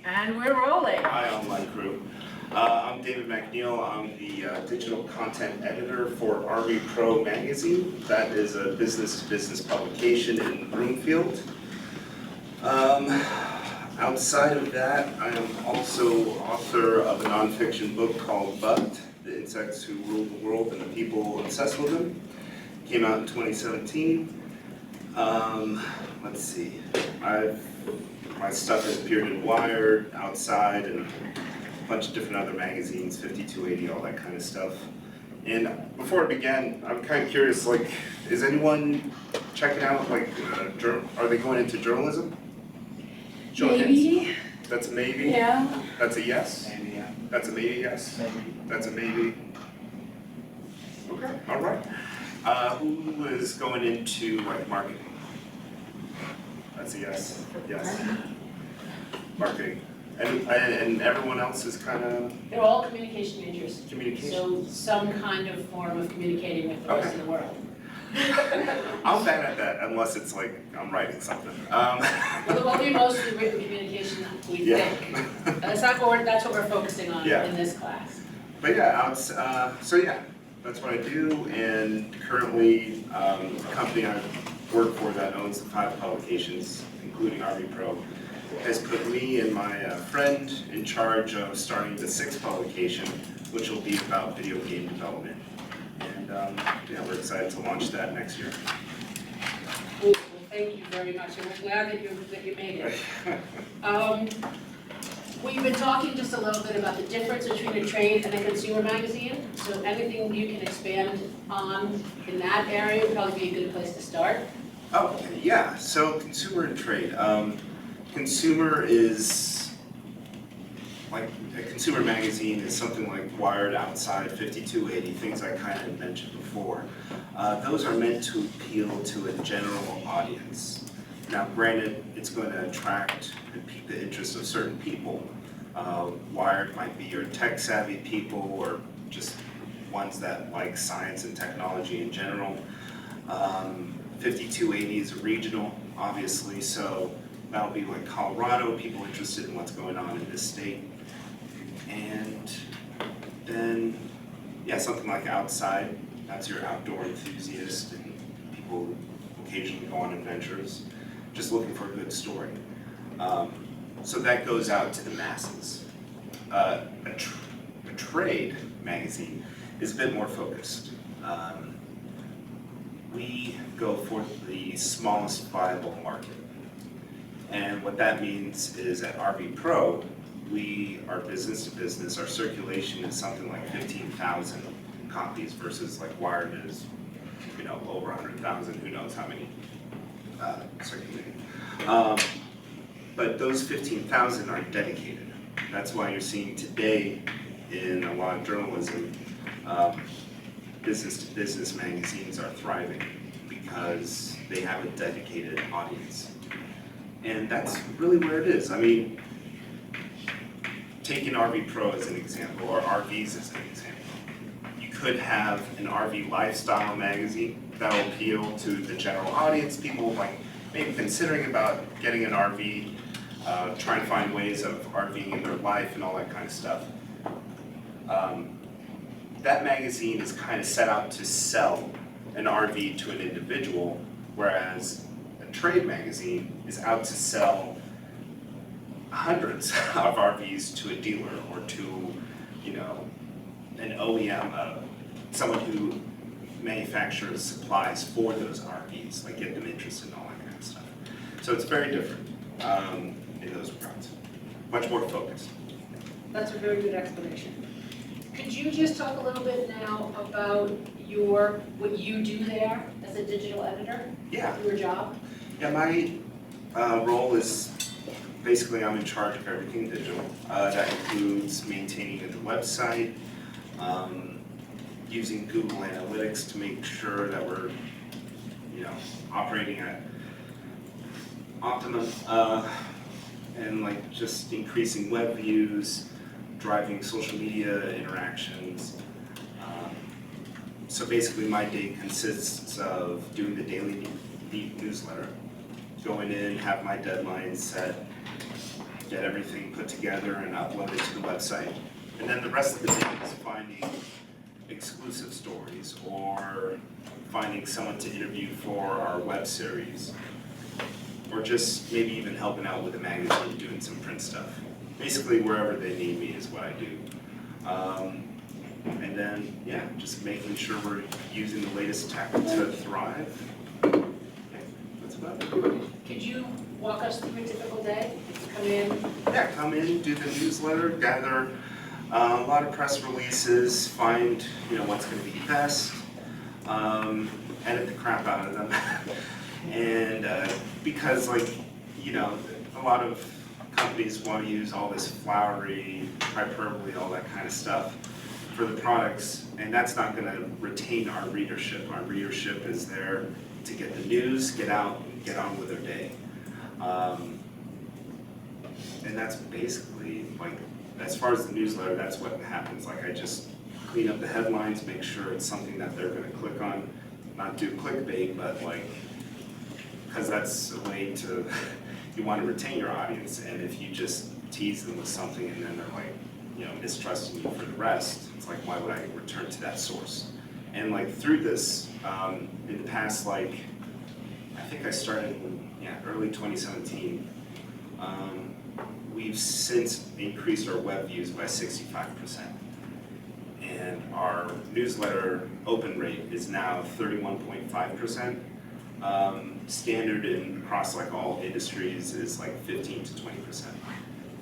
And we're rolling. Hi, online crew. I'm David MacNeal. I'm the digital content editor for RV Pro magazine. That is a business-to-business publication in Broomfield. Outside of that, I am also author of a nonfiction book called Bugged: The Insects Who Rule the World and the People Obsessed with Them. Came out in 2017. Let's see. My stuff has appeared in Wired, Outside, and a bunch of different other magazines, 5280, all that kind of stuff. And before I begin, I'm kind of curious, like, is anyone checking out, like, are they going into journalism? Maybe. That's a maybe? Yeah. That's a yes? Maybe, yeah. That's a maybe yes? Maybe. That's a maybe? Okay, all right. Who is going into, like, marketing? That's a yes. Yes. Marketing. And everyone else is kind of They're all communication majors. communication? So some kind of form of communicating with the rest of the world. I'm bad at that unless it's like I'm writing something. Well, it will be mostly written communication, we think. That's what we're focusing on in this class. But yeah, so yeah, that's what I do, and currently the company I work for that owns the 5 publications, including RV Pro, has put me and my friend in charge of starting the 6th publication, which will be about video game development. And yeah, we're excited to launch that next year. Well, thank you very much, and we're glad that you made it. We've been talking just a little bit about the difference between a trade and a consumer magazine, so anything you can expand on in that area would probably be a good place to start. Oh, yeah, so consumer and trade. Consumer is, like, a consumer magazine is something like Wired, Outside, 5280, things I kind of mentioned before. Those are meant to appeal to a general audience. Now, granted, it's going to attract and pique the interest of certain people. Wired might be your tech-savvy people, or just ones that like science and technology in general. 5280 is a regional, obviously, so that'll be like Colorado, people interested in what's going on in this state. And then, yeah, something like Outside, that's your outdoor enthusiast and people who occasionally go on adventures, just looking for a good story. So that goes out to the masses. A trade magazine is a bit more focused. We go for the smallest viable market. And what that means is at RV Pro, we are business to business. Our circulation is something like 15,000 copies versus like Wired is, over 100,000, who knows how many circulating. But those 15,000 are dedicated. That's why you're seeing today in a lot of journalism, business-to-business magazines are thriving because they have a dedicated audience. And that's really where it is. I mean, taking RV Pro as an example, or RVs as an example. You could have an RV lifestyle magazine that will appeal to the general audience, people like maybe considering about getting an RV, trying to find ways of RVing in their life and all that kind of stuff. That magazine is kind of set out to sell an RV to an individual, whereas a trade magazine is out to sell hundreds of RVs to a dealer or to, an OEM, someone who manufactures supplies for those RVs, like get them interested in all that kind of stuff. So it's very different in those regards, much more focused. That's a very good explanation. Could you just talk a little bit now about what you do there as a digital editor? Yeah. Your job? Yeah, my role is basically I'm in charge of everything digital. That includes maintaining the website, using Google Analytics to make sure that we're, operating at optimum, and like just increasing web views, driving social media interactions. So basically my day consists of doing the daily newsletter, going in, have my deadlines set, get everything put together and uploaded to the website. And then the rest of the day is finding exclusive stories or finding someone to interview for our web series, or just maybe even helping out with a magazine doing some print stuff. Basically, wherever they need me is what I do. And then, yeah, just making sure we're using the latest tech to thrive. Yeah, that's about it. Could you walk us through a typical day? If you come in, Yeah, come in, do the newsletter, gather a lot of press releases, find what's going to be best, edit the crap out of them, and because a lot of companies want to use all this flowery hyperbole, all that kind of stuff for the products, and that's not going to retain our readership. Our readership is there to get the news, get out, get on with their day. And that's basically, as far as the newsletter, that's what happens. I just clean up the headlines, make sure it's something that they're going to click on, not do clickbait, but because that's a way to, you want to retain your audience, and if you just tease them with something and then they're mistrusting you for the rest, it's why would I return to that source? And through this, in the past, I think I started in early 2017, we've since increased our web views by 65%. And our newsletter open rate is now 31.5%. Standard across all industries is 15 to 20%.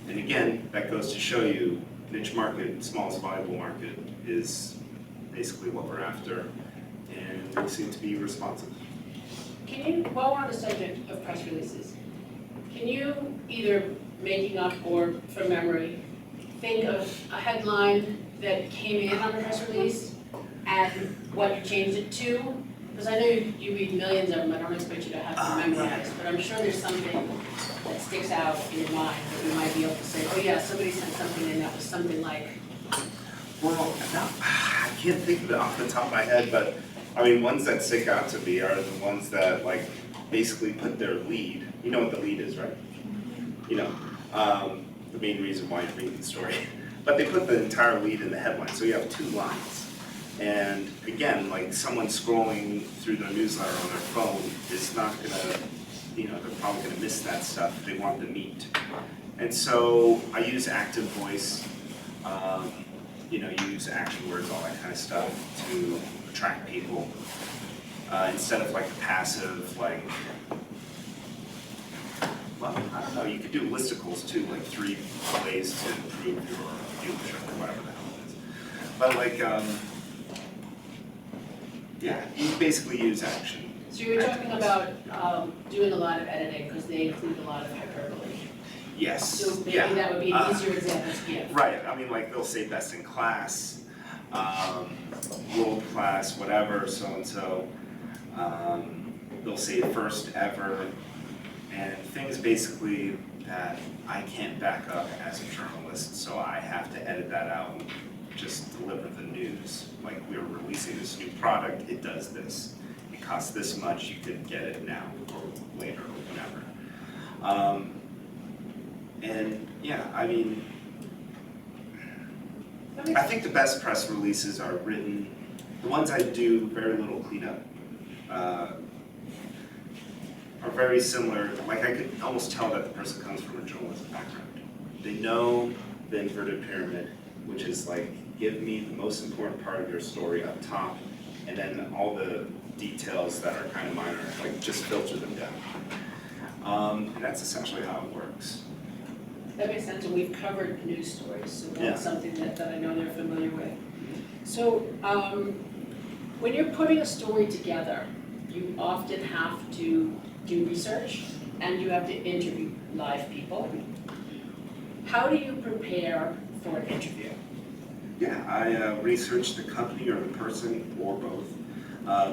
And again, that goes to show you niche market, smallest viable market is basically what we're after, and we seem to be responsive. can you, while we're on the subject of press releases, can you either making up or from memory, think of a headline that came in on the press release and what you changed it to? Because I know you read millions of them, I don't expect you to have them memorized, but I'm sure there's something that sticks out in your mind that you might be able to say, oh yeah, somebody sent something in that was something like. Well, no, I can't think of it off the top of my head, but ones that stick out to me are the ones that basically put their lead. You know what the lead is, right? The main reason why you're reading the story. But they put the entire lead in the headline, so you have 2 lines. And again, someone scrolling through their newsletter on their phone is not gonna, they're probably gonna miss that stuff. They want the meat. And so I use active voice, use action words, all that kind of stuff to attract people. Instead of a passive, well, I don't know, you could do listicles too, 3 ways to improve your viewership or whatever the hell it is. But yeah, you basically use action. So you were talking about doing a lot of editing because they include a lot of hyperbole. Yes. So maybe that would be an easier example to give. Right, they'll say best in class, world class, whatever, so and so. They'll say first ever, and things basically that I can't back up as a journalist, so I have to edit that out and just deliver the news. We're releasing this new product, it does this. It costs this much, you could get it now or later or whenever. And yeah, I think the best press releases are written, the ones I do very little cleanup, are very similar. I could almost tell that the person comes from a journalism background. They know the inverted pyramid, which is give me the most important part of your story up top, and then all the details that are kind of minor, just filter them down. And that's essentially how it works. That makes sense, and we've covered news stories, so that's Yeah. something that I know they're familiar with. So when you're putting a story together, you often have to do research and you have to interview live people. How do you prepare for an interview? Yeah, I research the company or the person or both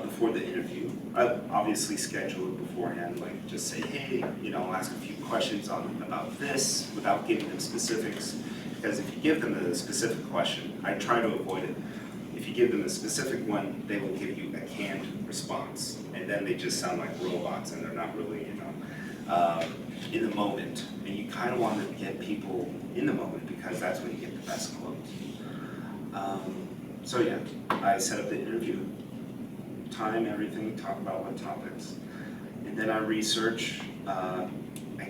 before the interview. I obviously schedule it beforehand, just say, hey, I'll ask a few questions about this without giving them specifics. Because if you give them a specific question, I try to avoid it. If you give them a specific one, they will give you a canned response. And then they just sound like robots and they're not really, in the moment. And you kind of want to get people in the moment because that's when you get the best quotes. So yeah, I set up the interview, time, everything, talk about what topics. And then I research, I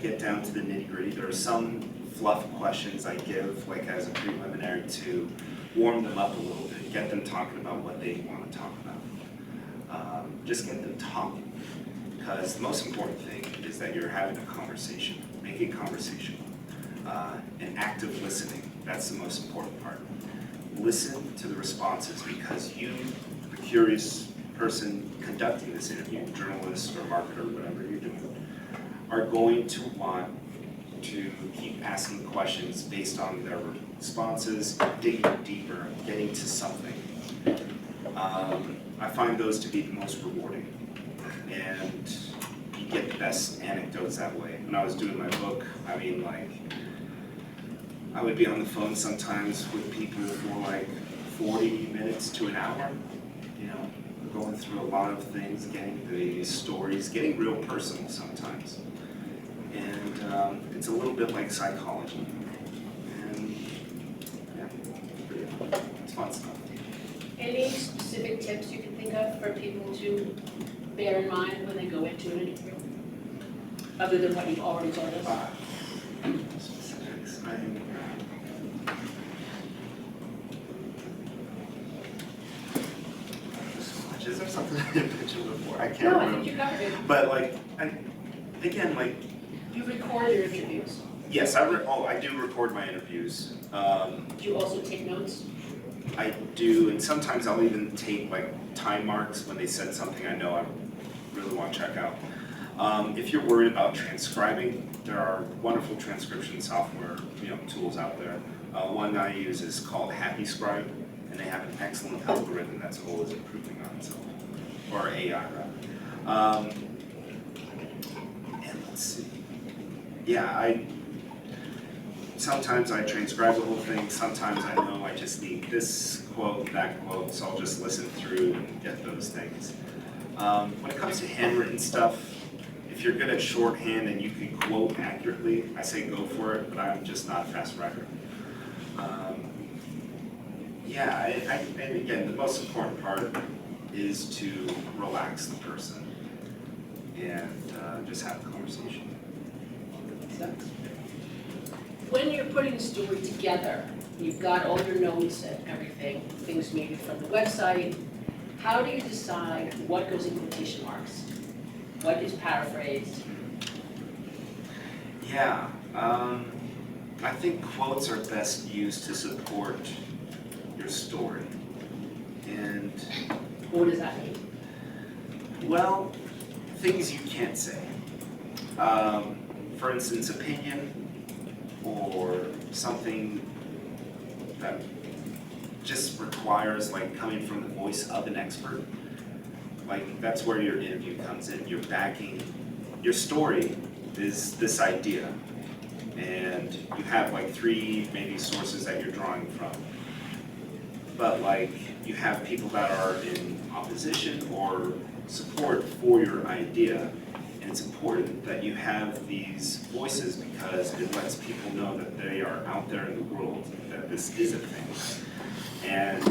get down to the nitty-gritty. There are some fluff questions I give, like as a preliminary to warm them up a little bit, get them talking about what they want to talk about. Just get them talking. Because the most important thing is that you're having a conversation, making conversation, and active listening. That's the most important part. Listen to the responses because you, the curious person conducting this interview, journalist or marketer, whatever you're doing, are going to want to keep asking questions based on their responses, digging deeper, getting to something. I find those to be the most rewarding. And you get the best anecdotes that way. When I was doing my book, I mean, like, I would be on the phone sometimes with people for like 40 minutes to an hour, you know, going through a lot of things, getting the stories, getting real personal sometimes. And it's a little bit like psychology. And yeah, it's fun stuff. Any specific tips you can think of for people to bear in mind when they go into an interview? Other than what you've already told us? Specifics. Is there something I didn't mention before? I can't No, remember. I think you covered it. But like, again, like. You record your interviews. Yes, I do record my interviews. Do you also take notes? I do, and sometimes I'll even take like time marks when they said something I know I really want to check out. If you're worried about transcribing, there are wonderful transcription software, tools out there. One I use is called HappyScribe, and they have an excellent algorithm that's always improving on itself, or AI rather. And let's see. Yeah, sometimes I transcribe the whole thing, sometimes I know I just need this quote, that quote, so I'll just listen through and get those things. When it comes to handwritten stuff, if you're good at shorthand and you can quote accurately, I say go for it, but I'm just not a fast writer. And again, the most important part is to relax the person and just have a conversation. So, when you're putting a story together, you've got all your notes and everything, things maybe from the website, how do you decide what goes in quotation marks? What is paraphrased? Yeah, I think quotes are best used to support your story. And What does that mean? well, things you can't say. For instance, opinion or something that just requires like coming from the voice of an expert. Like that's where your interview comes in. You're backing your story is this idea, and you have like 3 maybe sources that you're drawing from. But like you have people that are in opposition or support for your idea, and it's important that you have these voices because it lets people know that they are out there in the world, that this is a thing. And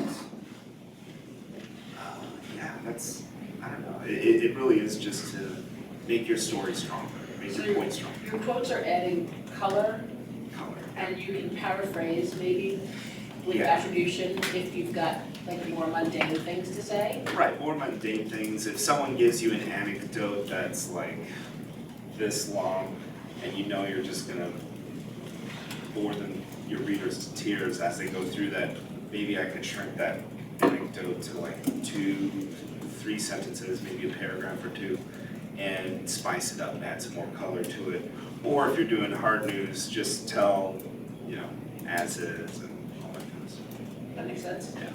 I don't know, it really is just to make your story stronger, make your point stronger. Your quotes are adding color, Color. and you can paraphrase maybe with Yeah. attribution if you've got like more mundane things to say. Right, more mundane things. If someone gives you an anecdote that's like this long, and you know you're just gonna bore your readers to tears as they go through that, maybe I could shrink that anecdote to like 2-3 sentences, maybe a paragraph or 2, and spice it up and add some more color to it. Or if you're doing hard news, just tell, as is and all that kind of stuff. That makes sense? Yeah.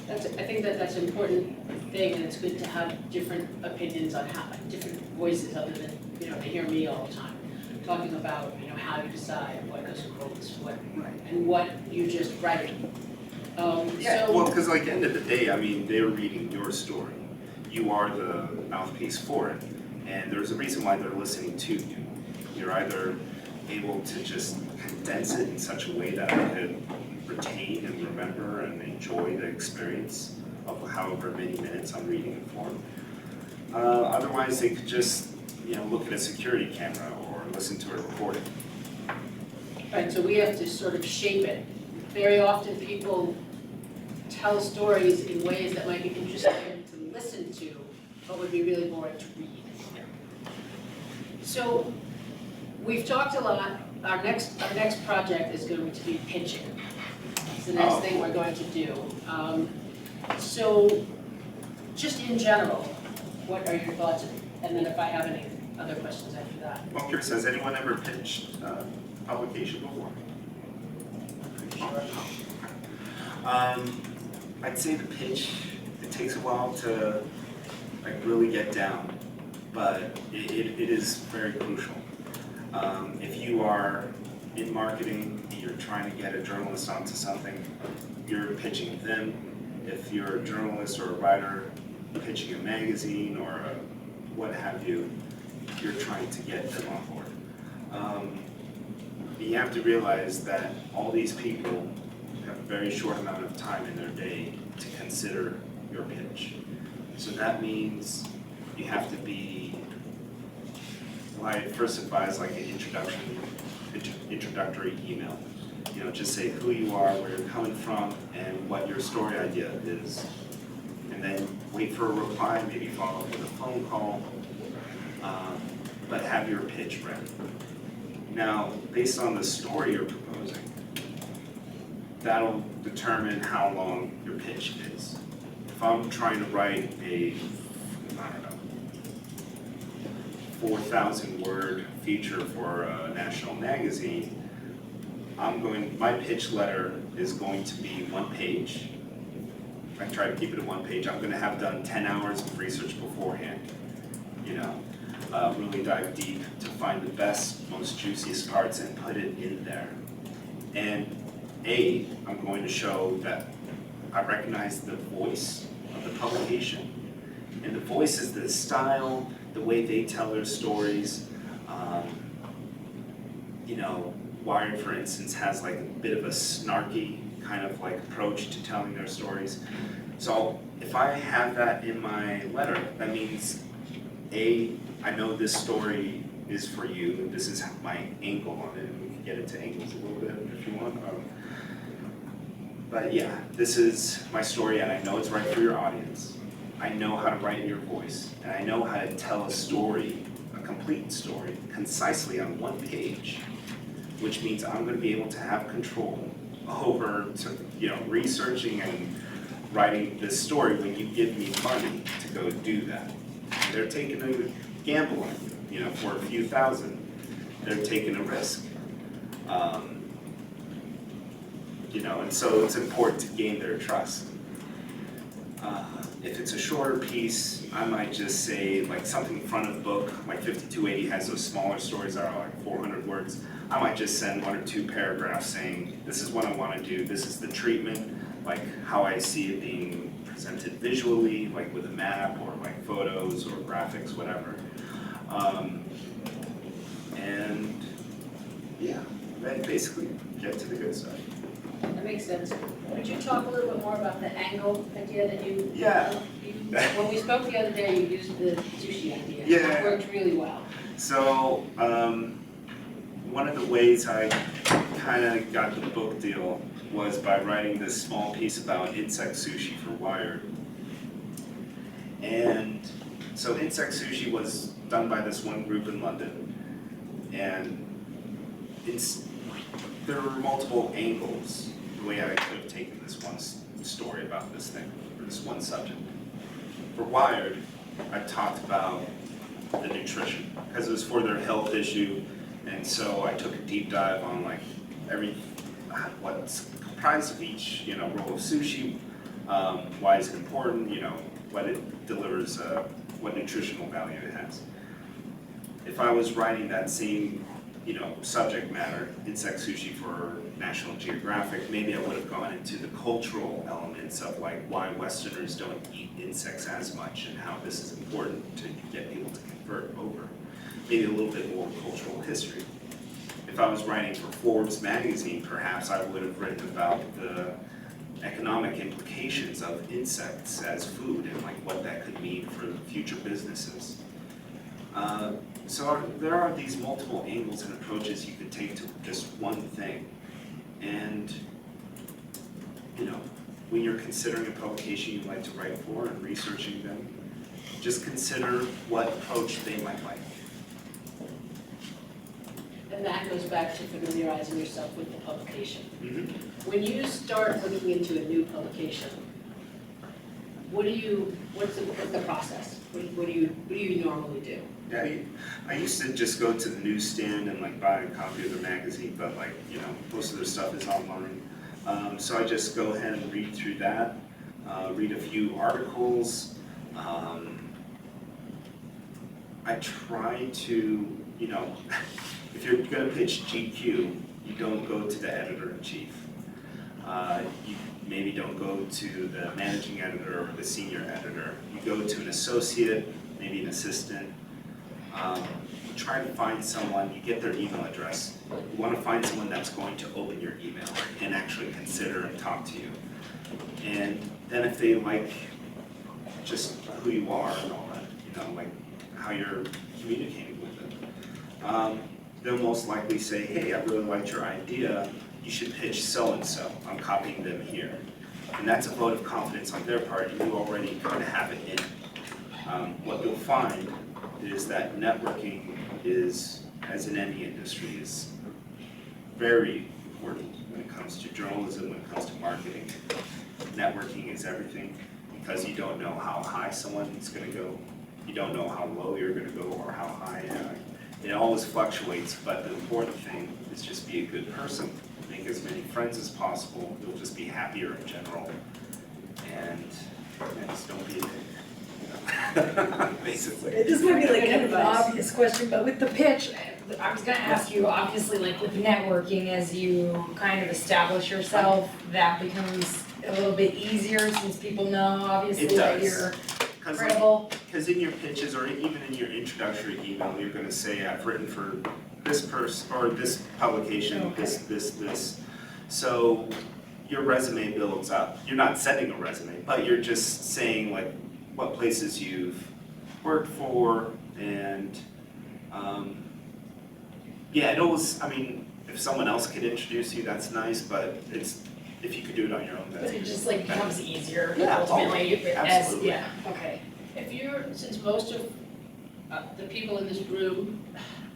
I think that's an important thing, and it's good to have different opinions on different voices other than, they hear me all the time, talking about, how you decide what goes in quotes, and what you just write. Well, because like end of the day, I mean, they're reading your story. You are the mouthpiece for it, and there's a reason why they're listening to you. You're either able to just condense it in such a way that I could retain and remember and enjoy the experience of however many minutes I'm reading it for. Otherwise, they could just, look at a security camera or listen to a recording. Right, so we have to sort of shape it. Very often people tell stories in ways that might be interesting to listen to, but would be really boring to read. So we've talked a lot. Our next project is going to be pitching. It's the next thing we're going to do. So just in general, what are your thoughts? And then if I have any other questions after that. Well, I'm curious, has anyone ever pitched publication before? Pretty sure. I'd say the pitch, it takes a while to really get down, but it is very crucial. If you are in marketing, you're trying to get a journalist onto something, you're pitching them. If you're a journalist or a writer pitching a magazine or what have you, you're trying to get them on board. You have to realize that all these people have a very short amount of time in their day to consider your pitch. So that means you have to be, well, I first advise an introductory email. Just say who you are, where you're coming from, and what your story idea is. And then wait for a reply, maybe follow up with a phone call, but have your pitch ready. Now, based on the story you're proposing, that'll determine how long your pitch is. If I'm trying to write a, 4,000 word feature for a national magazine, my pitch letter is going to be 1 page. I try to keep it at 1 page. I'm going to have done 10 hours of research beforehand. Really dive deep to find the best, most juiciest parts and put it in there. And I'm going to show that I recognize the voice of the publication. And the voice is the style, the way they tell their stories. Wired, for instance, has a bit of a snarky kind of approach to telling their stories. So if I have that in my letter, that means I know this story is for you. This is my angle on it. We can get into angles a little bit if you want. But yeah, this is my story, and I know it's right for your audience. I know how to write in your voice, and I know how to tell a story, a complete story, concisely on 1 page, which means I'm going to be able to have control over researching and writing this story when you give me money to go do that. They're taking a gamble on you, for a few thousand. They're taking a risk. And so it's important to gain their trust. If it's a shorter piece, I might just say something front of the book, 5280 has those smaller stories that are 400 words. I might just send 1 or 2 paragraphs saying, this is what I want to do, this is the treatment, how I see it being presented visually, with a map or photos or graphics, whatever. And yeah, then basically get to the good stuff. That makes sense. Would you talk a little bit more about the angle idea that you? Yeah. When we spoke the other day, you used the sushi idea. Yeah. It worked really well. So one of the ways I kind of got the book deal was by writing this small piece about insect sushi for Wired. And so insect sushi was done by this one group in London, and there were multiple angles the way I could have taken this one story about this thing, or this one subject. For Wired, I talked about the nutrition, because it was for their health issue, and so I took a deep dive on what's comprised of each roll of sushi, why is it important, what it delivers, what nutritional value it has. If I was writing that same subject matter, insect sushi for National Geographic, maybe I would have gone into the cultural elements of why Westerners don't eat insects as much and how this is important to get people to convert over. maybe a little bit more cultural history. If I was writing for Forbes magazine, perhaps I would have written about the economic implications of insects as food and like what that could mean for future businesses. So there are these multiple angles and approaches you could take to just one thing. And, you know, when you're considering a publication you'd like to write for and researching them, just consider what approach they might like. And that goes back to familiarizing yourself with the publication. Mm-hmm. When you start looking into a new publication, what's the process? What do you normally do? Yeah, I used to just go to the newsstand and like buy a copy of the magazine, but like, you know, most of their stuff is online. So I just go ahead and read through that, read a few articles. I try to, you know, if you're gonna pitch GQ, you don't go to the editor-in-chief. You maybe don't go to the managing editor or the senior editor. You go to an associate, maybe an assistant. Try to find someone, you get their email address. You want to find someone that's going to open your email and actually consider and talk to you. And then if they like just who you are and all that, you know, like how you're communicating with them, they'll most likely say, hey, I really liked your idea. You should pitch so-and-so. I'm copying them here. And that's a vote of confidence on their part, and you already kind of have it in. What you'll find is that networking is, as in any industry, is very important when it comes to journalism, when it comes to marketing. Networking is everything, because you don't know how high someone's going to go. You don't know how low you're going to go or how high. It always fluctuates, but the important thing is just be a good person. Make as many friends as possible. You'll just be happier in general. And just don't be a dick. Basically. This might be like kind of an obvious question, but with the pitch, I was gonna ask you, obviously, like with networking, as you kind of establish yourself, that becomes a little bit easier since people know, obviously, that you're credible. Because in your pitches or even in your introductory email, you're gonna say, I've written for this person or this publication, Okay. this. So your resume builds up. You're not sending a resume, but you're just saying like what places you've worked for, and yeah, it always, I mean, if someone else could introduce you, that's nice, but it's, if you could do it on your own, But that's it just like becomes easier Yeah, ultimately, as, absolutely. yeah, okay. Since most of the people in this room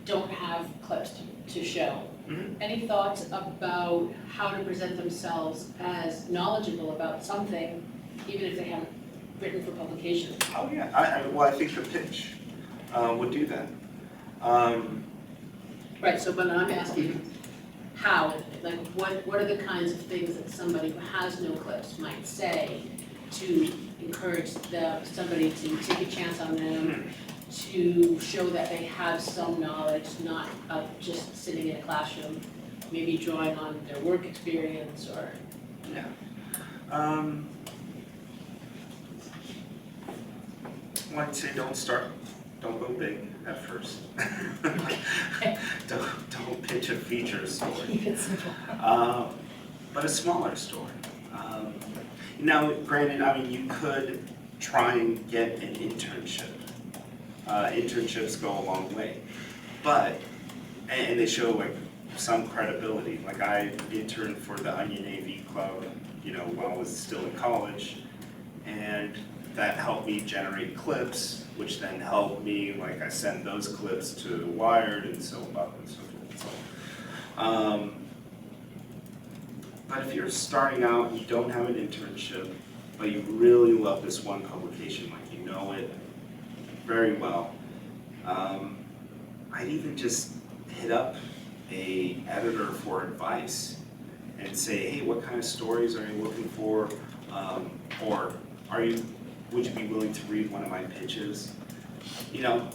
don't have clips to show, Mhm. any thoughts about how to present themselves as knowledgeable about something, even if they haven't written for publication? Oh yeah, I think the pitch would do that. Right, so but I'm asking how, like what are the kinds of things that somebody who has no clips might say to encourage somebody to take a chance on them, to show that they have some knowledge, not of just sitting in a classroom, maybe drawing on their work experience or. Yeah. Well, I'd say don't go big at first. Don't pitch a feature story. Keep it simple. But a smaller story. Now, granted, I mean, you could try and get an internship. Internships go a long way, but, and they show like some credibility. Like I interned for the Onion AV Club, you know, while I was still in college, and that helped me generate clips, which then helped me, like I send those clips to Wired and so on and so forth. But if you're starting out, you don't have an internship, but you really love this one publication, like you know it very well, I'd even just hit up a editor for advice and say, hey, what kind of stories are you looking for? Or would you be willing to read one of my pitches? You know,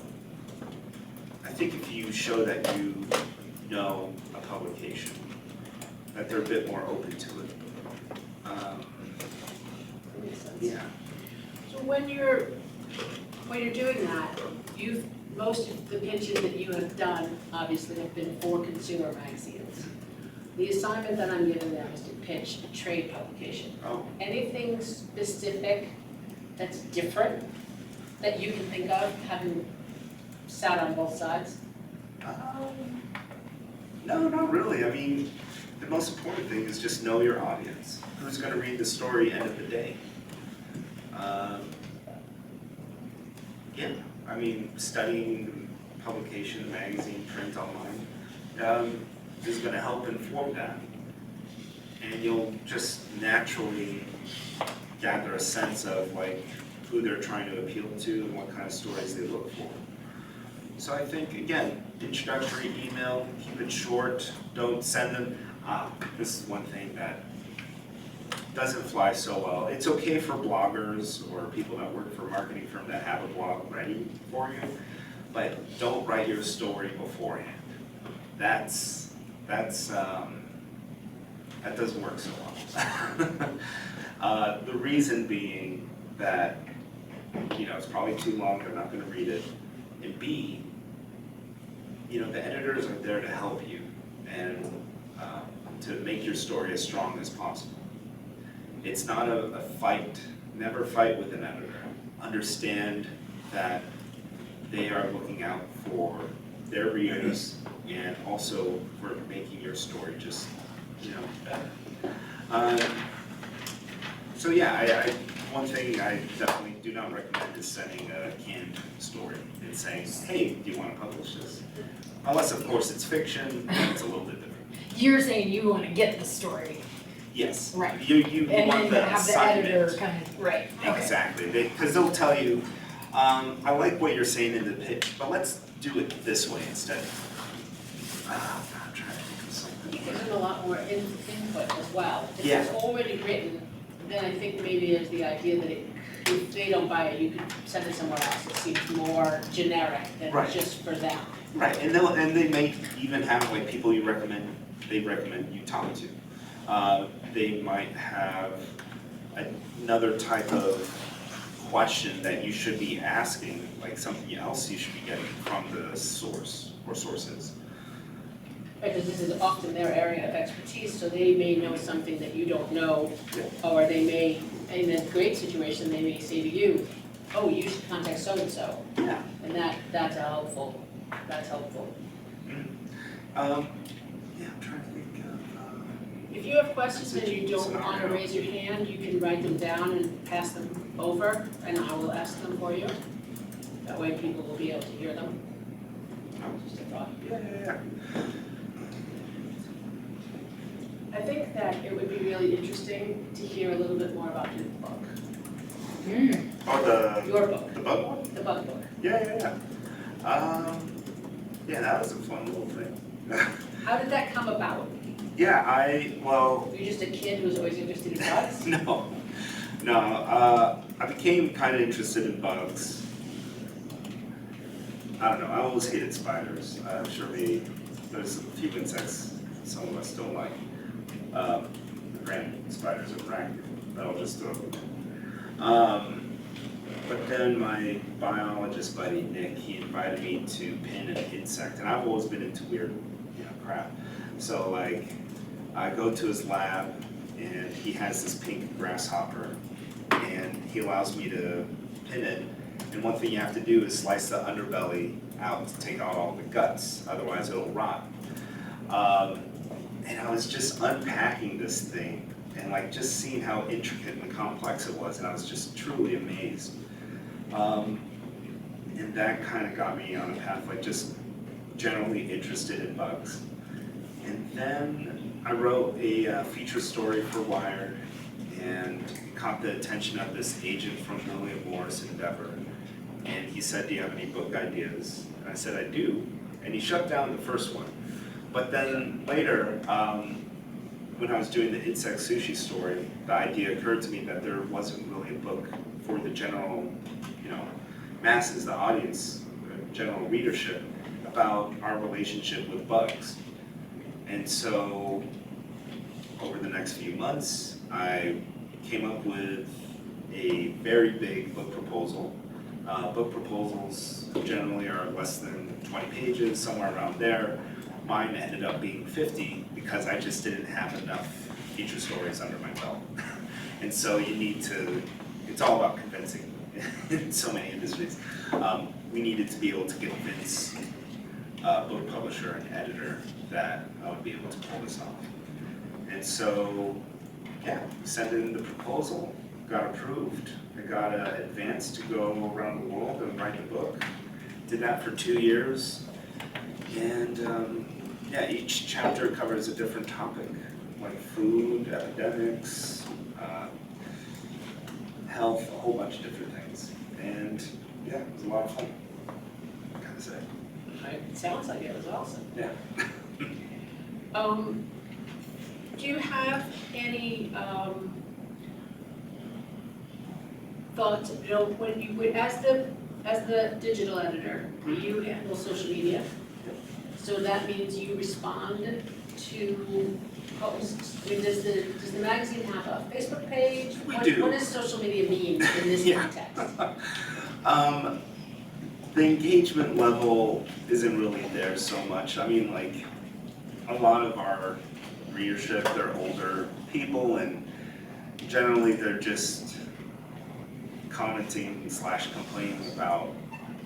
I think if you show that you know a publication, that they're a bit more open to it. That makes sense. Yeah. So when you're doing that, you've most of the pitches that you have done obviously have been for consumer magazines. The assignment that I'm giving them is to pitch a trade publication. Oh, Anything specific that's different that you can think of, having sat on both sides? no, not really. I mean, the most important thing is just know your audience. Who's gonna read the story end of the day? Yeah, I mean, studying publication, magazine, print, online, is gonna help inform that. And you'll just naturally gather a sense of like who they're trying to appeal to and what kind of stories they look for. So I think, again, introductory email, keep it short, don't send them, this is one thing that doesn't fly so well. It's okay for bloggers or people that work for a marketing firm that have a blog ready for you, but don't write your story beforehand. That doesn't work so well. The reason being that, it's probably too long, they're not gonna read it. And B, the editors are there to help you and to make your story as strong as possible. It's not a fight, never fight with an editor. Understand that they are looking out for their readers and also for making your story just, better. So yeah, one thing I definitely do not recommend is sending a canned story and saying, hey, do you want to publish this? Unless, of course, it's fiction, then it's a little bit different. You're saying you wanna get the story, Yes. Right. You and want then the have the assignment. editor kind of, right, okay. Exactly, because they'll tell you, I like what you're saying in the pitch, but let's do it this way instead. I'm trying to think of something. It gives them a lot more input as well. If Yeah. it's already written, then I think maybe there's the idea that if they don't buy it, you could send it somewhere else. It seems more generic than Right. just for them. Right, and they may even have like people they recommend you talk to. They might have another type of question that you should be asking, like something else you should be getting from the source or sources. Because this is often their area of expertise, so they may know something that you don't know. Yeah. Or they may, in a great situation, they may say to you, oh, you should contact so-and-so. Yeah. And that's helpful. Yeah, I'm trying to think of. If you have questions and you don't want to raise your hand, you can write them down and pass them over, and I will ask them for you. That way people will be able to hear them. Just a thought. Yeah. I think that it would be really interesting to hear a little bit more about your book. Oh, Your book, the bug one? the bug book. Yeah. Yeah, that was a fun little thing. How did that come about? Yeah, Were you just a kid who was always interested in bugs? No. I became kind of interested in bugs. I don't know, I always hated spiders. I'm sure there's a few insects some of us don't like. Granted, spiders are arachnid, that'll just throw them. But then my biologist buddy, Nick, he invited me to pin an insect, and I've always been into weird, crap. So like, I go to his lab, and he has this pink grasshopper, and he allows me to pin it. And one thing you have to do is slice the underbelly out to take out all the guts, otherwise it'll rot. And I was just unpacking this thing, and like just seeing how intricate and complex it was, and I was just truly amazed. And that kind of got me on a path, like just generally interested in bugs. And then I wrote a feature story for Wired and caught the attention of this agent from William Morris Endeavor. And he said, do you have any book ideas? And I said, I do. And he shut down the first one. But then later, when I was doing the insect sushi story, the idea occurred to me that there wasn't really a book for the general, masses, the audience, the general readership, about our relationship with bugs. And so, over the next few months, I came up with a very big book proposal Book proposals generally are less than 20 pages, somewhere around there. Mine ended up being 50 because I just didn't have enough feature stories under my belt. And so you need to, it's all about convincing in so many industries. We needed to be able to convince a book publisher and editor that I would be able to pull this off. And so, yeah, sent in the proposal, got approved. I got an advance to go around the world and write the book. Did that for 2 years. And yeah, each chapter covers a different topic, like food, epidemics, health, a whole bunch of different things. And yeah, it was a lot of fun, I gotta say. It sounds like it was awesome. Yeah. Do you have any thoughts, you know, when you, as the digital editor, you handle social media? So that means you respond to posts. I mean, does the magazine have a Facebook page? We do. What does social media mean in this Yeah. context? The engagement level isn't really there so much. I mean, like, a lot of our readership, they're older people, and generally they're just commenting / complaining about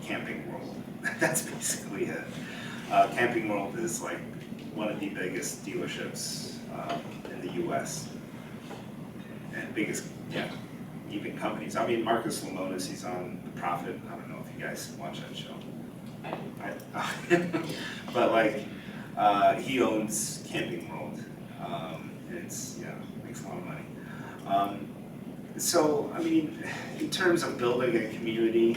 Camping World. That's basically it. Camping World is like one of the biggest dealerships in the US. And biggest, yeah, even companies. I mean, Marcus Lemonis, he's on The Profit. I don't know if you guys watch that show. But like, he owns Camping World. It's, yeah, makes a lot of money. So, I mean, in terms of building a community,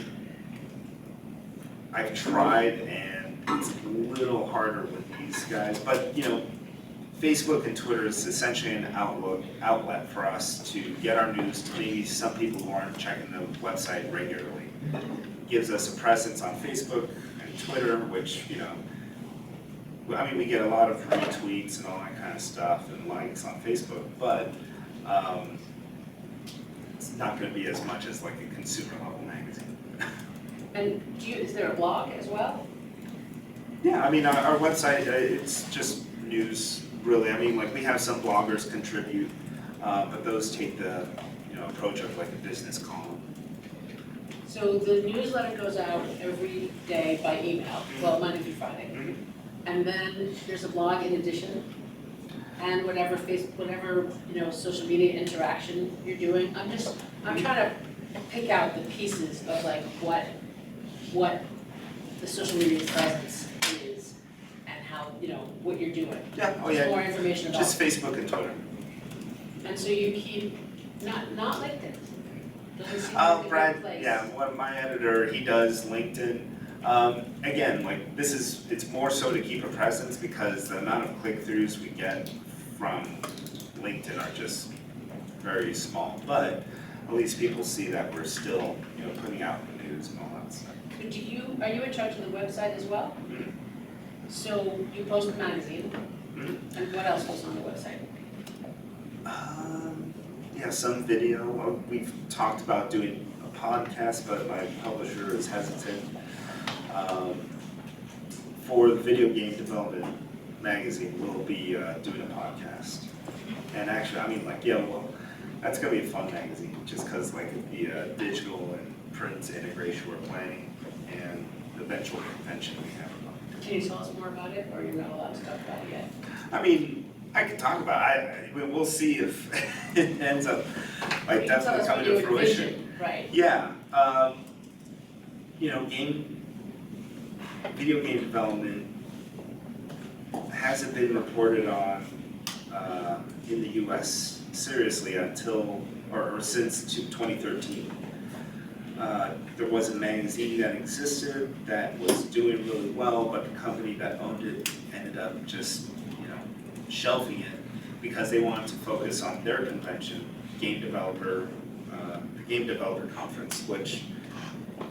I've tried, and it's a little harder with these guys, but you know, Facebook and Twitter is essentially an outlet for us to get our news to maybe some people who aren't checking the website regularly. It gives us a presence on Facebook and Twitter, which, you know, I mean, we get a lot of retweets and all that kind of stuff and likes on Facebook, but it's not going to be as much as like a consumer level magazine. And is there a blog as well? Yeah, I mean, our website, it's just news, really. I mean, like, we have some bloggers contribute, but those take the, you know, approach of like a business column. So the newsletter goes out every day by email, well, Monday through Friday. Mhm. And then there's a blog in addition, and whatever you know, social media interaction you're doing. I'm trying to pick out the pieces of like what the social media presence is and how, you know, what you're doing. Yeah, oh Just yeah, more information about just Facebook and Twitter. And so you keep, not LinkedIn. Doesn't seem like a good Brad, place. yeah, my editor, he does LinkedIn. Again, like, it's more so to keep a presence because the amount of click-throughs we get from LinkedIn are just very small. But at least people see that we're still, you know, putting out the news and all that stuff. But are you in charge of the website as well? Mhm. So you post the magazine, Mhm. and what else goes on the website? Yeah, some video. We've talked about doing a podcast, but my publisher is hesitant. For the video game development magazine, we'll be doing a podcast. And actually, I mean, like, yeah, well, that's gonna be a fun magazine, just because like the digital and print integration we're planning, and the eventual convention we have about it. Can you tell us more about it, or you're not allowed to talk about it yet? I mean, I can talk about it. We'll see if it ends up like You can tell definitely us coming what you to fruition. envision, right? Yeah, you know, video game development hasn't been reported on in the US seriously until, or since 2013. There was a magazine that existed that was doing really well, but the company that owned it ended up just, you know, shelving it because they wanted to focus on their convention, the Game Developer Conference, which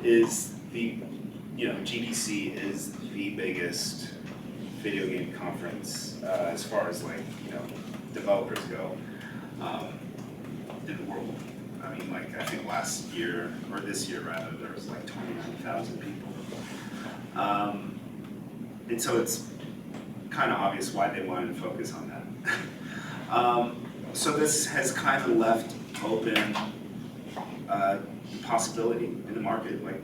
is the, you know, GDC is the biggest video game conference as far as like, you know, developers go in the world. I mean, like, I think last year, or this year rather, there was like 29,000 people. And so it's kind of obvious why they wanted to focus on that. So this has kind of left open possibility in the market, like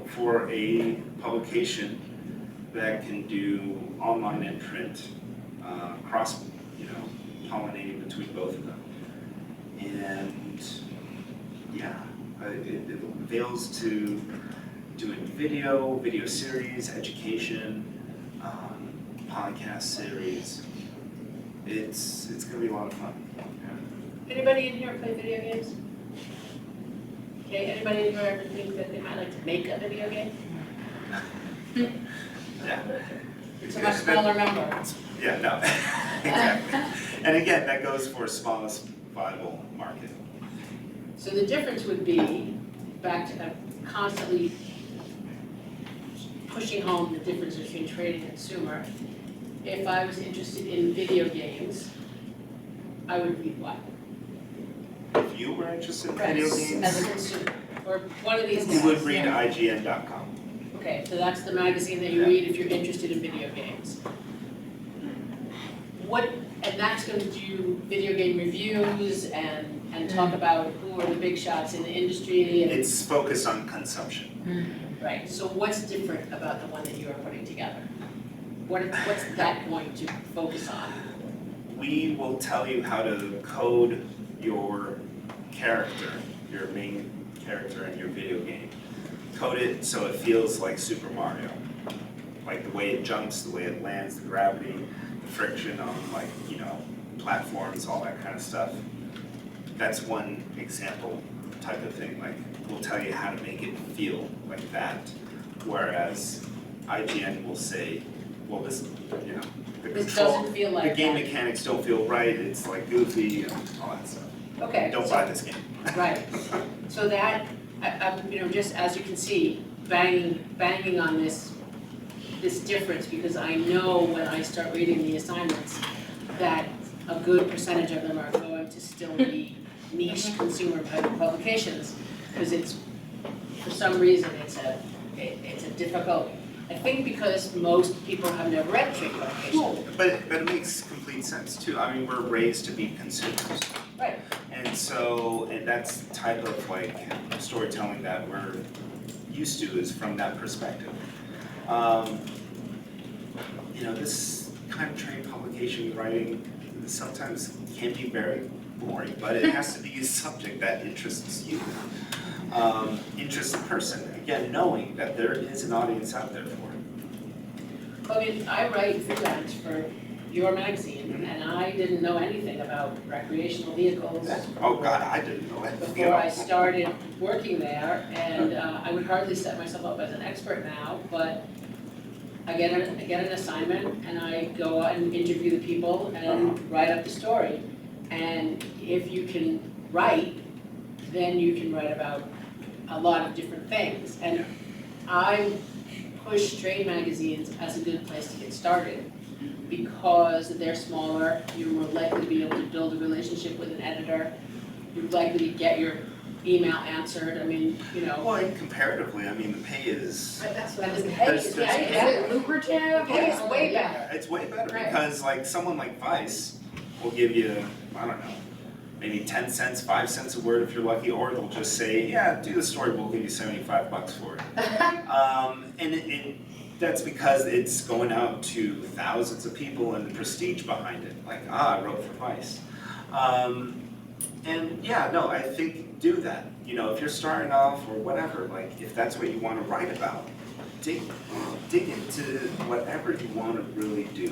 for a publication that can do online and print, cross, pollinating between both of them. And yeah, it avails to doing video series, education, podcast series. It's gonna be a lot of fun. Anybody in here play video games? Okay, anybody in here ever think that they might like to make a video game? Yeah. It's a much smaller number. Yeah, no, exactly. And again, that goes for smallest viable market. So the difference would be, back to constantly pushing home the difference between trade and consumer. If I was interested in video games, I would read what? If you were interested in video games, As a consumer, or one of these you would guys. read IGN.com. Okay, so that's the magazine that you Yeah. read if you're interested in video games. And that's gonna do video game reviews and talk about who are the big shots in the industry and. It's focused on consumption. Right, so what's different about the one that you are putting together? What's that going to focus on? We will tell you how to code your character, your main character in your video game. Code it so it feels like Super Mario. Like the way it jumps, the way it lands, the gravity, the friction on platforms, all that kind of stuff. That's one example type of thing. Like we'll tell you how to make it feel like that. Whereas IGN will say, well, this, the This control, doesn't feel like the game that. mechanics don't feel right. It's like goofy and all that stuff. Okay. Don't buy this game. Right, so that, just as you can see, banging on this difference, because I know when I start reading the assignments, that a good percentage of them are going to still be niche consumer publications, because it's, for some reason, it's a difficult, I think because most people have never read trade publications. But it makes complete sense too. I mean, we're raised to be consumers. Right. And that's the type of storytelling that we're used to is from that perspective. This kind of trade publication writing sometimes can be very boring, but it has to be a subject that interests you, interests the person. Again, knowing that there is an audience out there for it. I mean, I write freelance for your magazine, and I didn't know anything about recreational vehicles. Oh God, I didn't know that. Before I started working there, and I would hardly set myself up as an expert now, but I get an assignment, and I go out and interview the people and write up the story. And if you can write, then you can write about a lot of different things. And I push trade magazines as a good place to get started, because they're smaller, you're more likely to be able to build a relationship with an editor, you're likely to get your email answered, Well, and comparatively, I mean, the pay is. That's what I was saying. Is it lucrative? Pay is way better. It's way better Right. because someone like Vice will give you, I don't know, maybe 10 cents, 5 cents a word if you're lucky, or they'll just say, yeah, do the story, we'll give you $75 for it. And that's because it's going out to thousands of people and the prestige behind it. I wrote for Vice. I think do that. If you're starting off or whatever, if that's what you want to write about, dig into whatever you want to really do.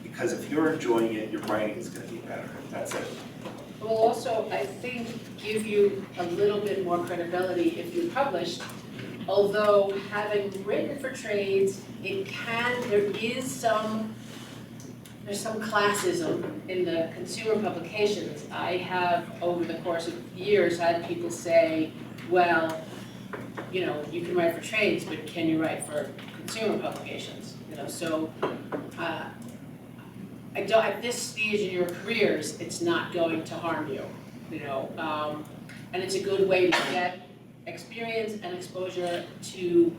Because if you're enjoying it, your writing is going to be better. That's it. Will also, I think, give you a little bit more credibility if you're published. Although having written for trades, there's some classism in the consumer publications. I have, over the course of years, had people say, well, you can write for trades, but can you write for consumer publications? At this stage in your careers, it's not going to harm you. And it's a good way to get experience and exposure to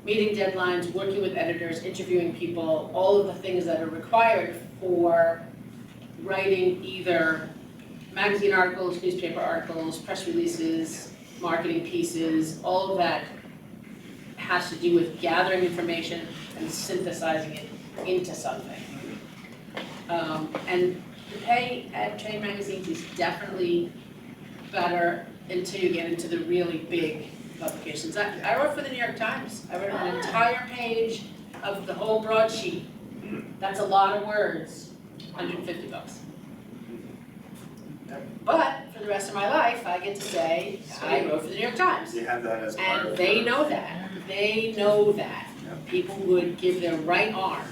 meeting deadlines, working with editors, interviewing people, all of the things that are required for writing either magazine articles, newspaper articles, press releases, marketing pieces, all of that has to do with gathering information and synthesizing it into something. And the pay at trade magazines is definitely better until you get into the really big publications. I wrote for the New York Times. I wrote an entire page of the whole broadsheet. That's a lot of words, $150. But for the rest of my life, I get to say, I wrote for the New York Times. You have that as part of. And they know that. They know that. People would give their right arm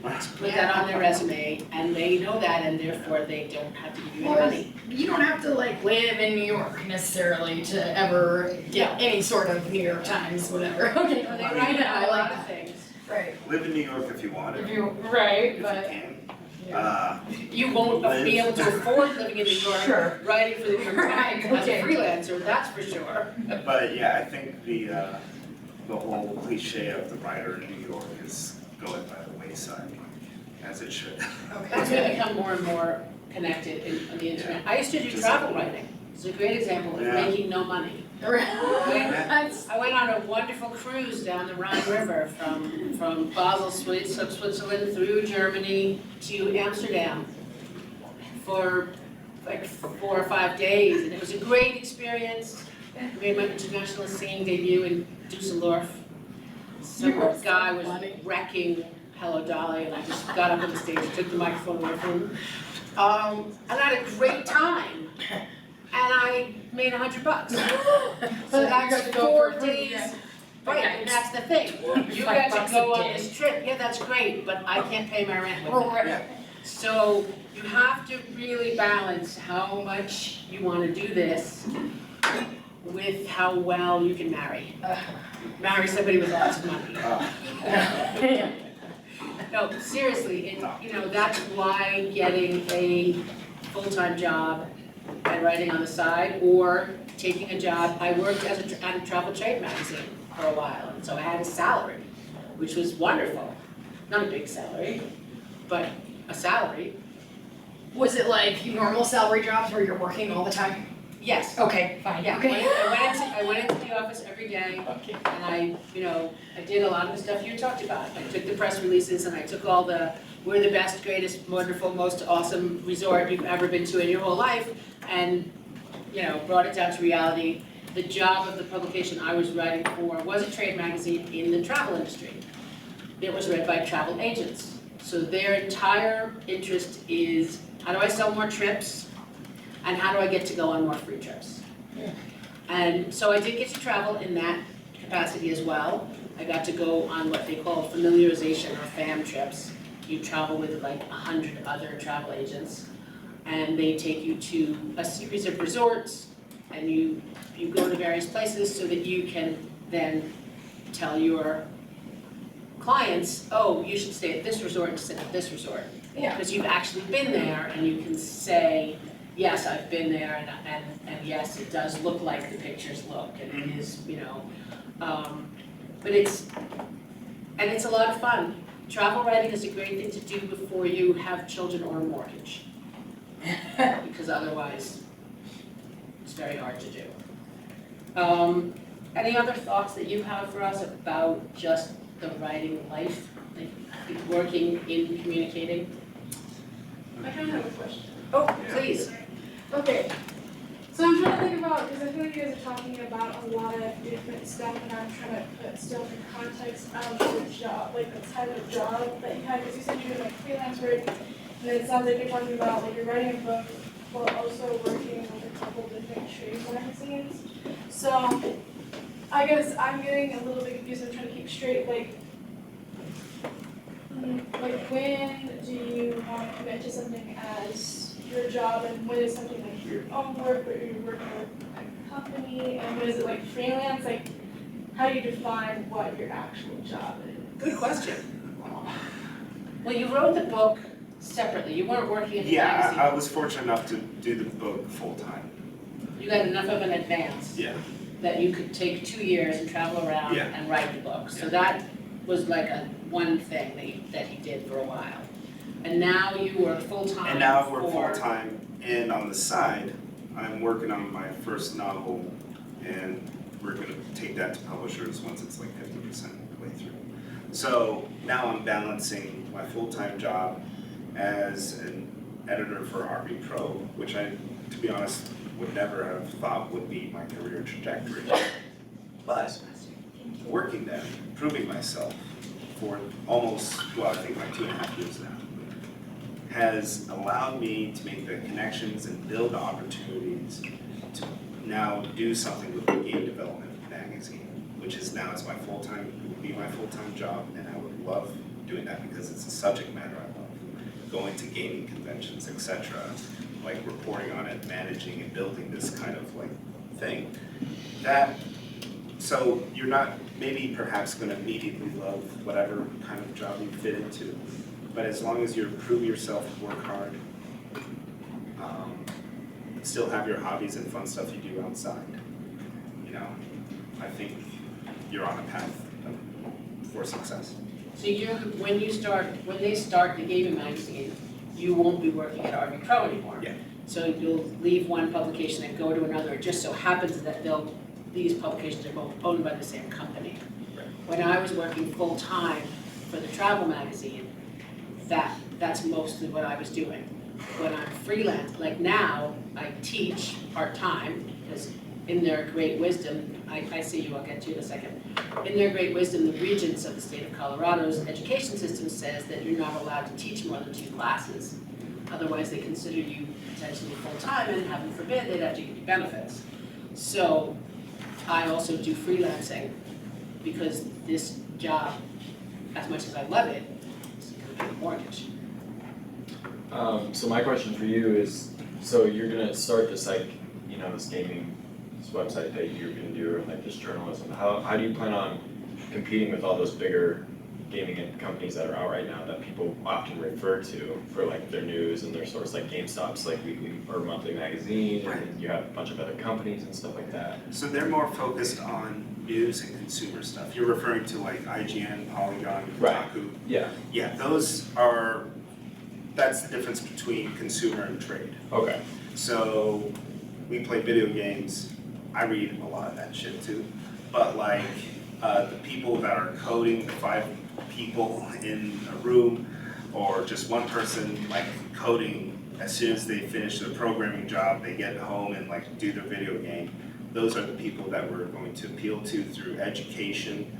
to put that on their resume, and they know that, and therefore they don't have to give you any money. You don't have to like live in New York necessarily to ever get any sort of New York Times, whatever. Okay, They write about a lot of things. Right. Live in New York if you want it, if Right, you but. can. You won't be able to afford living in New York, Sure. writing for the New York Times as a Okay. freelancer, that's for sure. But yeah, I think the whole cliche of the writer in New York is going by the wayside, as it should. It's gonna become more and more connected on the internet. I used to do travel writing. It's a great example of Yeah. making no money. That's, I went on a wonderful cruise down the Rhine River from Basel, Switzerland, through Germany to Amsterdam for like 4 or 5 days, and it was a great experience. I made my international singing debut in Dusseldorf. Some You are so guy was funny. wrecking Hello Dolly, and I just got up on the stage, took the microphone away from him. And I had a great time. And I made $100. So that's 4 days. Right, and that's the thing. You $5 guys go a on day. this trip, yeah, that's great, but I can't pay my rent with Oh, that. right. So you have to really balance how much you want to do this with how well you can marry. Marry somebody with lots of money. No, seriously, that's why getting a full-time job and writing on the side, or taking a job. I worked at a travel trade magazine for a while, and so I had a salary, which was wonderful. Not a big salary, but a salary. Was it like normal salary jobs where you're working all the time? Yes. Okay, fine, Yeah, okay. I went into the office every day, Okay. and I did a lot of the stuff you talked about. I took the press releases, and I took all we're the best, greatest, wonderful, most awesome resort you've ever been to in your whole life, and, brought it down to reality. The job of the publication I was writing for was a trade magazine in the travel industry. It was read by travel agents. So their entire interest is, how do I sell more trips? And how do I get to go on more free trips? Yeah. And so I did get to travel in that capacity as well. I got to go on what they call familiarization or fam trips. You travel with like 100 other travel agents, and they take you to a series of resorts, and you go to various places so that you can then tell your clients, oh, you should stay at this resort instead of this resort. Yeah. Because you've actually been there, and you can say, yes, I've been there, and yes, it does look like the pictures look, and it is, but it's a lot of fun. Travel writing is a great thing to do before you have children or a mortgage, because otherwise, it's very hard to do. Any other thoughts that you have for us about just the writing life, like working in communicating? I kind of have a question. Oh, please. Okay, so I'm trying to think about, because I feel like you guys are talking about a lot of different stuff, and I'm trying to put stuff in context of the job, like the type of job that you have, because you said you're doing like freelance work, and it sounds like you're talking about like you're writing a book while also working with a couple different trade magazines. So I guess I'm getting a little bit confused. I'm trying to keep straight, like when do you want to commit to something as your job, and when is something like your own work, or you're working with a company, and when is it like freelance? Like, how do you define what your actual job is? Good question. Well, you wrote the book separately, you weren't working at the Yeah, magazine. I was fortunate enough to do the book full-time. You got enough of an advance Yeah. that you could take 2 years and travel around Yeah. and write the book. So Yeah. that was like a one thing that he did for a while. And now you work full-time And now I work for- full-time, and on the side, I'm working on my first novel, and we're gonna take that to publishers once it's like 50% way through. So now I'm balancing my full-time job as an editor for RB Pro, which I, to be honest, would never have thought would be my career trajectory. But working there, proving myself for almost, well, I think like 2.5 years now, has allowed me to make the connections and build opportunities to now do something with the game development magazine, which is now it's my full-time, it would be my full-time job, and I would love doing that because it's a subject matter I love. Going to gaming conventions, etc., like reporting on it, managing and building this kind of like thing. So you're not maybe perhaps gonna immediately love whatever kind of job you fit into, but as long as you prove yourself, work hard, still have your hobbies and fun stuff you do outside, you know, I think you're on a path for success. So when they start the gaming magazine, you won't be working at RB Pro anymore. Yeah. So you'll leave one publication and go to another. It just so happens that these publications are both owned by the same company. Right. When I was working full-time for the travel magazine, that's mostly what I was doing. When I'm freelance, like now, I teach part-time, because in their great wisdom, I see you, I'll get to you in a second. In their great wisdom, the regents of the state of Colorado's education system says that you're not allowed to teach more than 2 classes. Otherwise, they consider you potentially full-time, and heaven forbid, they'd have to give you benefits. So I also do freelancing, because this job, as much as I love it, it's gonna be a mortgage. So my question for you is, so you're gonna start this this gaming, this website that you're gonna do, and like this journalism. How do you plan on competing with all those bigger gaming companies that are out right now that people often refer to for like their news and their source, like GameStop's like weekly or monthly magazine, Right. and you have a bunch of other companies and stuff like that. So they're more focused on news and consumer stuff. You're referring to like IGN, Polygon, Right. Kotaku. Yeah. Yeah, that's the difference between consumer and trade. Okay. So we play video games, I read a lot of that shit too, but like the people that are coding, the 5 people in a room, or just one person like coding, as soon as they finish their programming job, they get home and like do their video game. Those are the people that we're going to appeal to through education,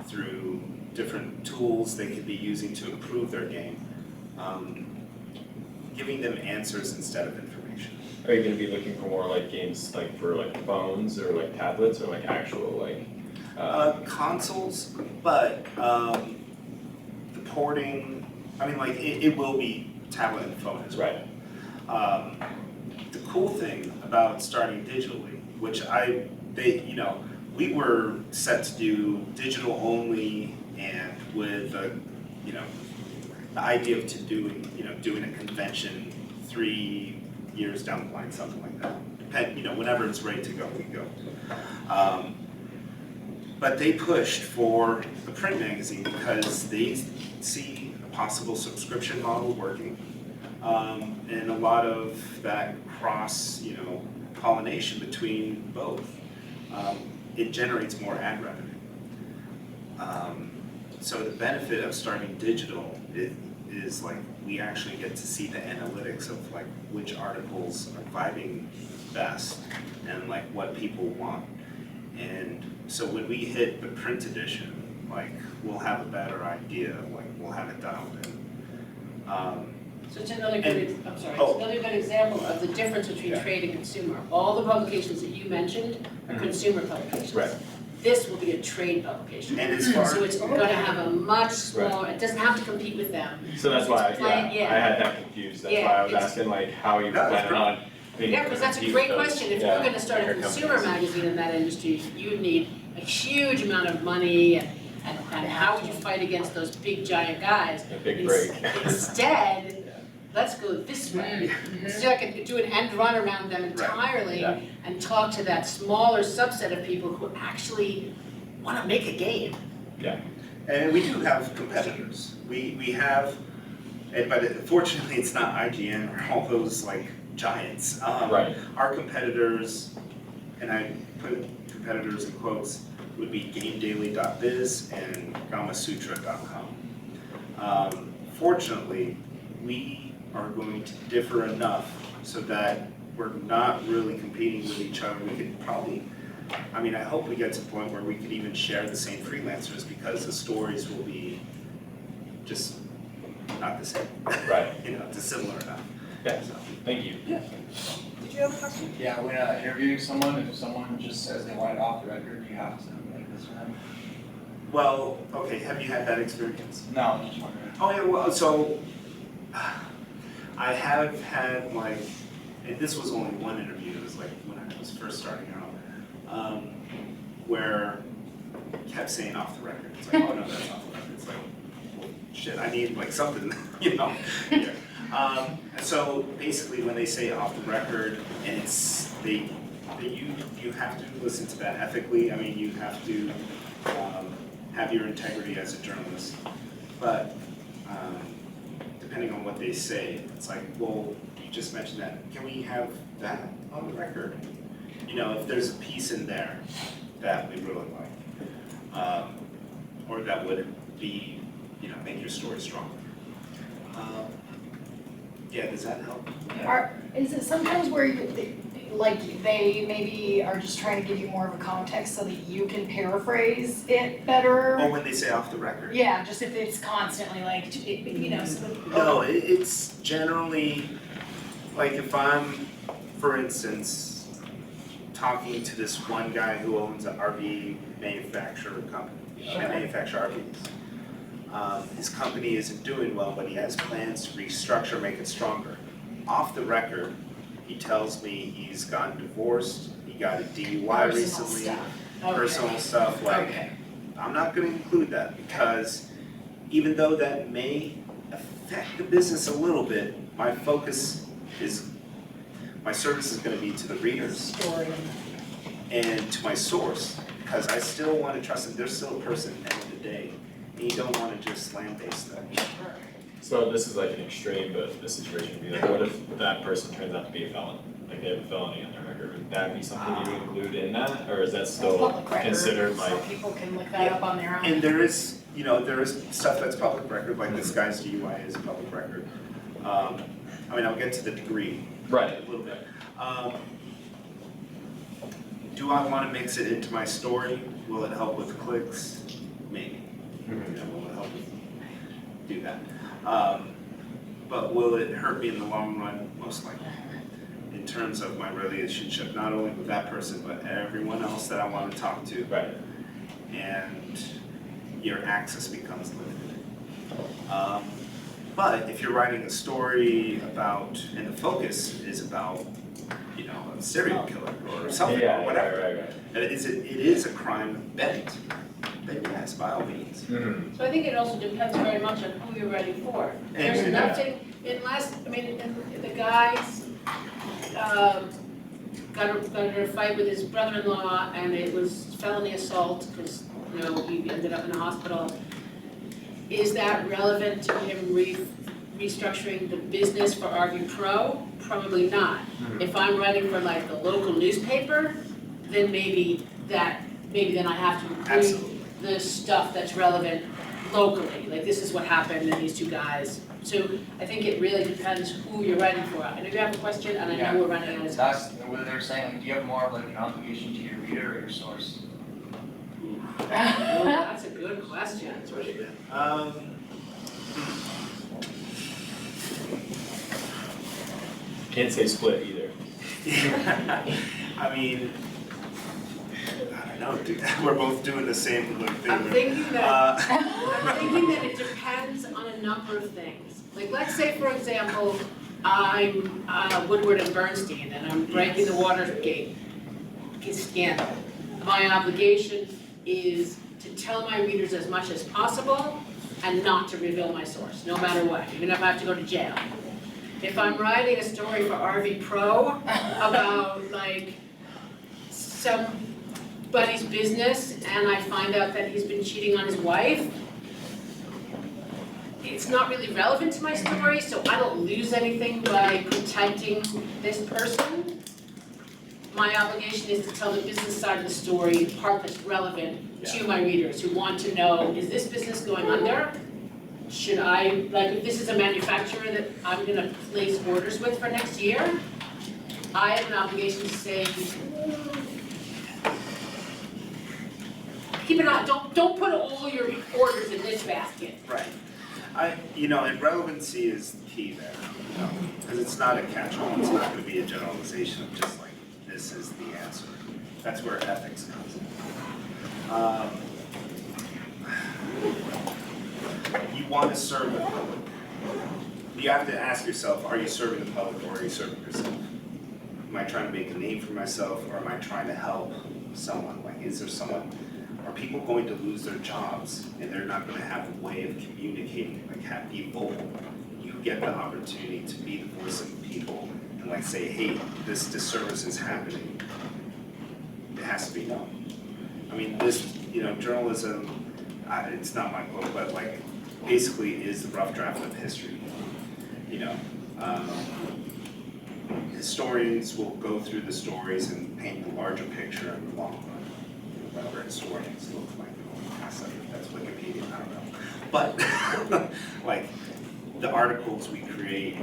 through different tools they could be using to improve their game. Giving them answers instead of information. Are you gonna be looking for more like games like for like phones or like tablets or like actual like Consoles, but the porting, I mean like it will be tablet and phone as well. Right. The cool thing about starting digitally, which we were set to do digital only, and with the idea of doing a convention 3 years down the line, something like that. Whenever it's ready to go, we go. But they pushed for the print magazine because they see a possible subscription model working, and a lot of that cross-pollination between both. It generates more ad revenue. So the benefit of starting digital is like we actually get to see the analytics of like which articles are vibing best and like what people want. And so when we hit the print edition, like we'll have a better idea, like we'll have it dialed in. So it's another good, it's Oh. another good example of the difference between Yeah. trade and consumer. All the publications that you mentioned are consumer publications. Right. This will be a trade publication. And as far So it's gonna have a much smaller, it doesn't have to compete with them. So that's why, It's plain- I had that confused, that's Yeah, why I was it's- asking like how you No, that's plan great. on being Yeah, able to because that's a compete great with those, question. If you're gonna start a bigger consumer companies. magazine in that industry, you'd need a huge amount of money and how would you fight against those big giant guys? A big break. Instead, let's go this way. Mhm. So I can do an end run around them entirely Yeah. and talk to that smaller subset of people who actually wanna make a game. And we do have competitors. We have, but fortunately, it's not IGN or all those like giants. Right. Our competitors, and I put competitors in quotes, would be GameDaily.biz and GamaSutra.com. Fortunately, we are going to differ enough so that we're not really competing with each other. We could probably, I mean, I hope we get to the point where we could even share the same freelancers because the stories will be just not the same. Right. You know, just similar enough. Yeah. So. Thank you. Did you have a question? Yeah, when interviewing someone, if someone just says they want it off the record, you have to make this for them. Well, okay, have you had that experience? No, I'm just wondering. Oh yeah, well, so I have had like, and this was only one interview, it was like when I was first starting out, where I kept saying off the record. It's like, oh no, that's off the record. It's like, well, shit, I need like something, you know, here. So basically when they say off the record and it's, you have to listen to that ethically. I mean, you have to have your integrity as a journalist. But depending on what they say, it's like, well, you just mentioned that. Can we have that on the record? You know, if there's a piece in there that we really like, or that would be, you know, make your story stronger. Yeah, does that help? Is it sometimes where they maybe are just trying to give you more of a context so that you can paraphrase it better? Oh, when they say off the record? Yeah, just if it's constantly like, you know, so No, it's generally, like if I'm, for instance, talking to this one guy who owns an RV manufacturer company, you know, they manufacture RVs. His company isn't doing well, but he has plans to restructure, make it stronger. Off the record, he tells me he's gotten divorced, he got a DUI recently, personal stuff, like, Okay. I'm not gonna include that because even though that may affect the business a little bit, my focus is, my service is gonna be to the readers Story. and to my source, because I still wanna trust them, they're still a person at the end of the day. And you don't wanna just slam base them. So this is like an extreme, but the situation would be like, what if that person turns out to be a felon? Like they have a felony on their record, would that be something you would include in that, or is that still Public record, considered so like? people can look that up on their own. And there is, you know, there is stuff that's public record, like this guy's DUI is public record. I mean, I'll get to the degree Right. a little bit. Do I wanna mix it into my story? Will it help with clicks? Maybe. You know, will it help with, do that? But will it hurt me in the long run? Most likely. In terms of my relationship, not only with that person, but everyone else that I want to talk to. Right. And your access becomes limited. But if you're writing a story about, and the focus is about, you know, a serial killer or something or whatever. Right. And it is a crime of bent, then yes, by all means. Mm-hmm. So I think it also depends very much on who you're writing for. There's And- nothing, the guys, got in a fight with his brother-in-law and it was felony assault because, you know, he ended up in the hospital. Is that relevant to him restructuring the business for RV Pro? Probably not. If I'm writing for like a local newspaper, then maybe then I have to include Absolutely. the stuff that's relevant locally, like this is what happened to these two guys. So I think it really depends who you're writing for. I know you have a question and I know we're running out of time. That's what they're saying, like, do you have more of like an obligation to your reader or your source? Oh, that's a good question. Can't say split either. I mean, I don't know, dude, we're both doing the same little thing. I'm thinking that, Uh, it depends on a number of things. Like, let's say, for example, I'm Woodward and Bernstein, and I'm breaking the Watergate scandal. My obligation is to tell my readers as much as possible and not to reveal my source, no matter what, even if I have to go to jail. If I'm writing a story for RV Pro about like somebody's business and I find out that he's been cheating on his wife, it's not really relevant to my story, so I don't lose anything by protecting this person. My obligation is to tell the business side of the story, the part that's relevant to my readers who want to know, is this business going under? Should I, like, if this is a manufacturer that I'm gonna place orders with for next year, I have an obligation to say, keep an eye, don't put all your orders in this basket. Right. And relevancy is key there, because it's not a catch-all, it's not gonna be a generalization of just like, this is the answer. That's where ethics comes in. You want to serve the public. You have to ask yourself, are you serving the public or are you serving yourself? Am I trying to make a name for myself or am I trying to help someone? Like, is there someone, are people going to lose their jobs and they're not going to have a way of communicating, like have people, you get the opportunity to be the voice of the people and like say, hey, this disservice is happening. It has to be known. I mean, this, journalism, it's not my quote, but like, basically is the rough draft of history. Historians will go through the stories and paint the larger picture in the long run. Whatever historians look like, that's Wikipedia, I don't know. But like the articles we create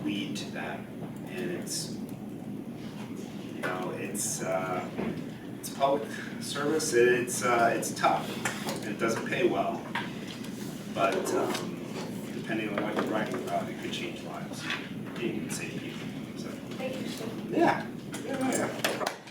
lead to that, and it's public service. It's tough, and it doesn't pay well. But depending on what you're writing about, it could change lives. You can save people. So. Thank you so much. Yeah.